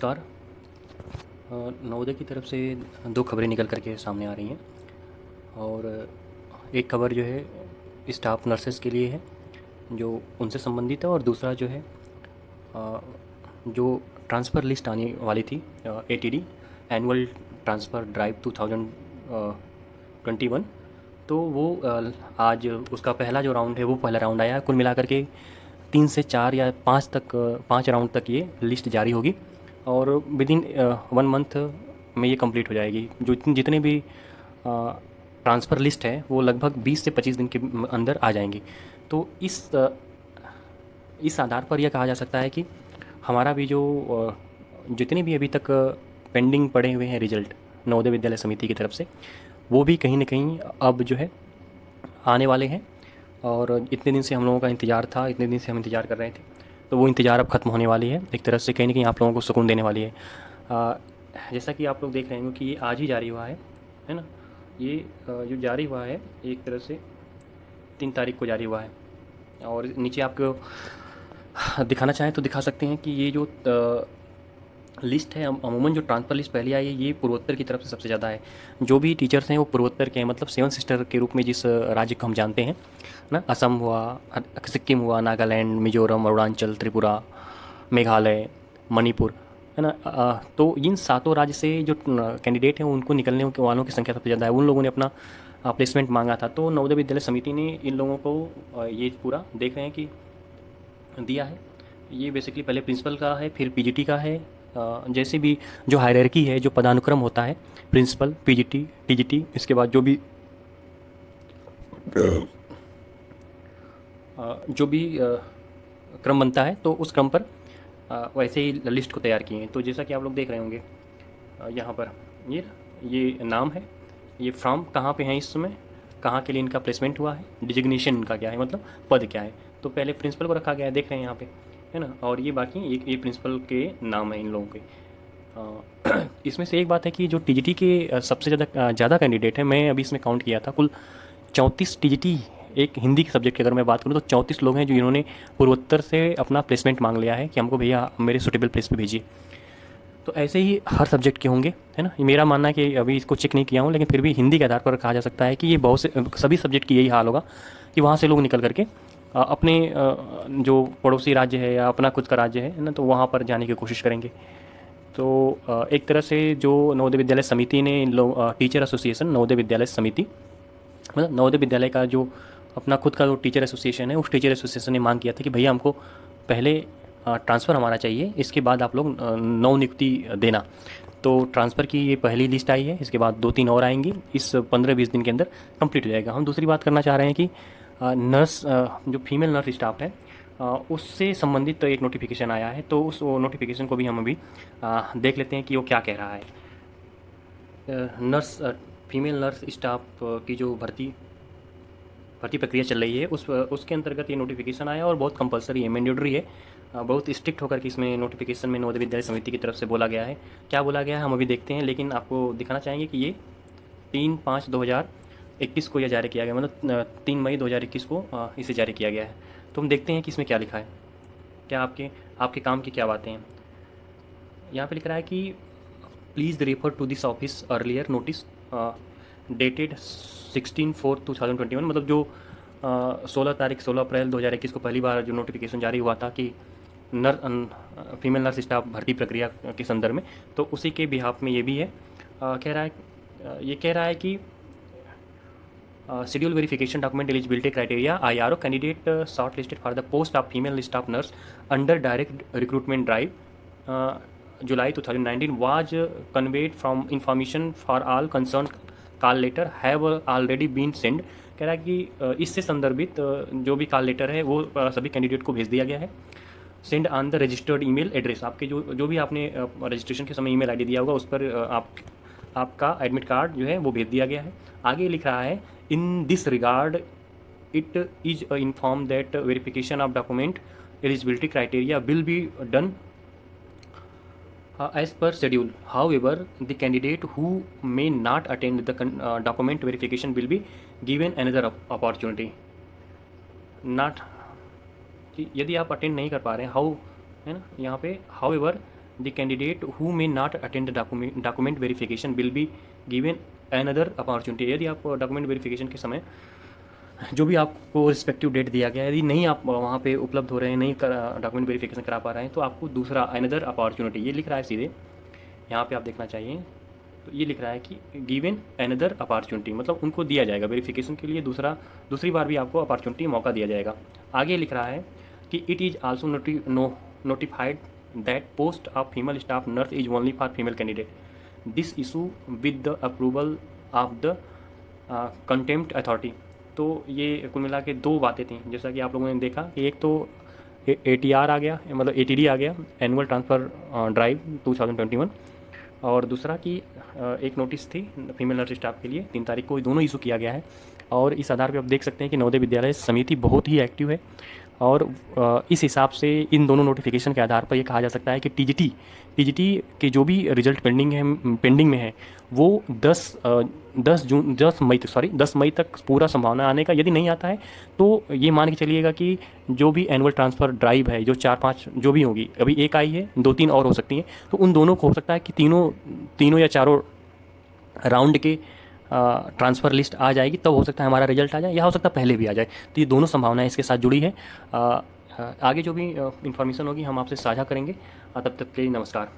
नमस्कार। नवोदय की तरफ से दो खबरें निकल कर के सामने आ रही हैं और एक खबर जो है स्टाफ नर्सेस के लिए है जो उनसे संबंधित है, और दूसरा जो है अ, जो ट्रांसफ़र लिस्ट आने वाली थी, एटीडी एनुअल ट्रांसफ़र ड्राइव 2021। तो वो आज उसका पहला जो राउंड है वो पहला राउंड आया है। कुल मिलाकर के 3 से 4 या 5 राउंड तक ये लिस्ट जारी होगी और विदिन 1 मंथ में ये कंप्लीट हो जाएगी। जो जितने भी ट्रांसफ़र लिस्ट है वो लगभग 20 से 25 दिन के अंदर आ जाएंगी। तो इस आधार पर यह कहा जा सकता है कि हमारा भी जो जितने भी अभी तक पेंडिंग पड़े हुए हैं रिजल्ट नवोदय विद्यालय समिति की तरफ से, वो भी कहीं ना कहीं अब जो है आने वाले हैं। और इतने दिन से हम लोगों का इंतज़ार था, इतने दिन से हम इंतज़ार कर रहे थे, तो वो इंतज़ार अब ख़त्म होने वाली है। एक तरह से कहीं ना कहीं आप लोगों को सुकून देने वाली है। जैसा कि आप लोग देख रहे होंगे कि ये आज ही जारी हुआ है ना। ये जो जारी हुआ है एक तरह से 3 तारीख को जारी हुआ है। और नीचे आपको दिखाना चाहें तो दिखा सकते हैं कि ये जो लिस्ट है, अमूमन जो ट्रांसफ़र लिस्ट पहले आई है ये पूर्वोत्तर की तरफ से सबसे ज़्यादा है। जो भी टीचर्स हैं वो पूर्वोत्तर के हैं, मतलब 7 सिस्टर के रूप में जिस राज्य को हम जानते हैं ना, असम हुआ, सिक्किम हुआ, नागालैंड, मिजोरम, अरुणाचल, त्रिपुरा, मेघालय, मणिपुर, है ना। तो इन सातों राज्य से जो कैंडिडेट हैं उनको निकलने वालों की संख्या सबसे ज़्यादा है। उन लोगों ने अपना प्लेसमेंट मांगा था, तो नवोदय विद्यालय समिति ने इन लोगों को ये पूरा देख रहे हैं कि दिया है। ये बेसिकली पहले प्रिंसिपल का है, फिर पीजीटी का है। जैसे भी जो हायरार्की है, जो पदानुक्रम होता है, प्रिंसिपल, पीजीटी, टीजीटी, इसके बाद जो भी क्रम बनता है, तो उस क्रम पर वैसे ही लिस्ट को तैयार किए हैं। तो जैसा कि आप लोग देख रहे होंगे यहाँ पर ये नाम है, ये फ्रॉम कहाँ पे हैं इस समय, कहाँ के लिए इनका प्लेसमेंट हुआ है, डिजिग्नेशन इनका क्या है, मतलब पद क्या है। तो पहले प्रिंसिपल को रखा गया है, देख रहे हैं यहाँ पे, है ना। और ये बाकी ये प्रिंसिपल के नाम है इन लोगों के। इसमें से एक बात है कि जो टीजीटी के सबसे ज़्यादा कैंडिडेट हैं, मैं अभी इसमें काउंट किया था, कुल 34 टीजीटी, एक हिंदी के सब्जेक्ट की अगर मैं बात करूँ तो 34 लोग हैं जो इन्होंने पूर्वोत्तर से अपना प्लेसमेंट मांग लिया है कि हमको भैया मेरे सूटेबल प्लेस पे भेजिए। तो ऐसे ही हर सब्जेक्ट के होंगे, है ना। ये मेरा मानना है कि अभी इसको चेक नहीं किया हूँ, लेकिन फिर भी हिंदी के आधार पर कहा जा सकता है कि ये बहुत से सभी सब्जेक्ट की यही हाल होगा कि वहाँ से लोग निकल करके अपने जो पड़ोसी राज्य है या अपना खुद का राज्य है ना, तो वहाँ पर जाने की कोशिश करेंगे। तो एक तरह से जो नवोदय विद्यालय समिति ने इन लोग टीचर एसोसिएशन नवोदय विद्यालय समिति, मतलब नवोदय विद्यालय का जो अपना खुद का जो टीचर एसोसिएशन है, उस टीचर एसोसिएशन ने मांग किया था कि भैया हमको पहले ट्रांसफ़र हमारा चाहिए, इसके बाद आप लोग नव नियुक्ति देना। तो ट्रांसफ़र की ये पहली लिस्ट आई है, इसके बाद 2-3 और आएंगी, इस 15-20 दिन के अंदर कंप्लीट हो जाएगा। हम दूसरी बात करना चाह रहे हैं कि नर्स, जो फीमेल नर्स स्टाफ है, उससे संबंधित एक नोटिफिकेशन आया है, तो उस नोटिफिकेशन को भी हम अभी देख लेते हैं कि वो क्या कह रहा है। नर्स, फीमेल नर्स स्टाफ की जो भर्ती प्रक्रिया चल रही है, उसके अंतर्गत ये नोटिफिकेशन आया और बहुत कंपलसरी है, मैंडेटरी है। बहुत स्ट्रिक्ट होकर के इसमें नोटिफिकेशन में नवोदय विद्यालय समिति की तरफ से बोला गया है। क्या बोला गया है हम अभी देखते हैं, लेकिन आपको दिखाना चाहेंगे कि ये 3/5/2021 को यह जारी किया गया, मतलब 3 मई 2021 को इसे जारी किया गया है। तो हम देखते हैं कि इसमें क्या लिखा है, क्या आपके आपके काम की क्या बातें हैं। यहाँ पे लिख रहा है कि please refer to this office earlier notice dated 16/4/2021, मतलब जो 16 अप्रैल 2021 को पहली बार जो नोटिफिकेशन जारी हुआ था कि फीमेल नर्स स्टाफ भर्ती प्रक्रिया के संदर्भ में, तो उसी के बिहाफ में ये भी है। ये कह रहा है कि schedule verification document eligibility criteria IRO candidate short listed for the post of female staff nurse under direct recruitment drive July 2019 was conveyed from information for all concerned call letter have already been send. कह रहा है कि इससे संदर्भित जो भी call letter है वो सभी कैंडिडेट को भेज दिया गया है। Send on the registered email address, आपके जो भी आपने रजिस्ट्रेशन के समय ईमेल आईडी दिया होगा उस पर आपका एडमिट कार्ड जो है वो भेज दिया गया है। आगे लिख रहा है in this regard it is inform that verification of document eligibility criteria will be done as per schedule. However, the candidate who may not attend the document verification will be given another opportunity. Not कि यदि आप attend नहीं कर पा रहे हैं, how, है ना, यहाँ पे however the candidate who may not attend document verification will be given another opportunity. यदि आप डॉक्यूमेंट वेरिफिकेशन के समय जो भी आपको रिस्पेक्टिव डेट दिया गया है, यदि नहीं आप वहाँ पे उपलब्ध हो रहे हैं, नहीं डॉक्यूमेंट वेरिफिकेशन करा पा रहे हैं, तो आपको दूसरा अनदर अपॉर्चुनिटी, ये लिख रहा है सीधे यहाँ पे आप देखना चाहिए। तो ये लिख रहा है कि गिवन अनदर अपॉर्चुनिटी, मतलब उनको दिया जाएगा वेरिफिकेशन के लिए दूसरी बार भी आपको अपॉर्चुनिटी मौका दिया जाएगा। आगे लिख रहा है कि it is also notified that post of female staff nurse is only for female candidate. This issue with the approval of the contempt authority. तो ये कुल मिला के दो बातें थी, जैसा कि आप लोगों ने देखा कि एक तो ATR आ गया, मतलब ATD आ गया, एनुअल ट्रांसफ़र ड्राइव 2021, और दूसरा कि एक नोटिस थी फीमेल नर्स स्टाफ के लिए 3 तारीख को, दोनों इशू किया गया है। और इस आधार पे आप देख सकते हैं कि नवोदय विद्यालय समिति बहुत ही एक्टिव है, और इस हिसाब से इन दोनों नोटिफिकेशन के आधार पर ये कहा जा सकता है कि टीजीटी के जो भी रिजल्ट पेंडिंग में है वो 10 मई तक पूरा संभावना आने का। यदि नहीं आता है तो ये मान के चलिएगा कि जो भी एनुअल ट्रांसफ़र ड्राइव है, जो 4-5 जो भी होगी, अभी एक आई है, 2-3 और हो सकती हैं, तो उन दोनों को हो सकता है कि तीनों या चारों राउंड के ट्रांसफ़र लिस्ट आ जाएगी, तब हो सकता है हमारा रिजल्ट आ जाए, या हो सकता है पहले भी आ जाए। तो ये दोनों संभावनाएं इसके साथ जुड़ी है। आगे जो भी इन्फॉर्मेशन होगी हम आपसे साझा करेंगे। तब तक के लिए नमस्कार।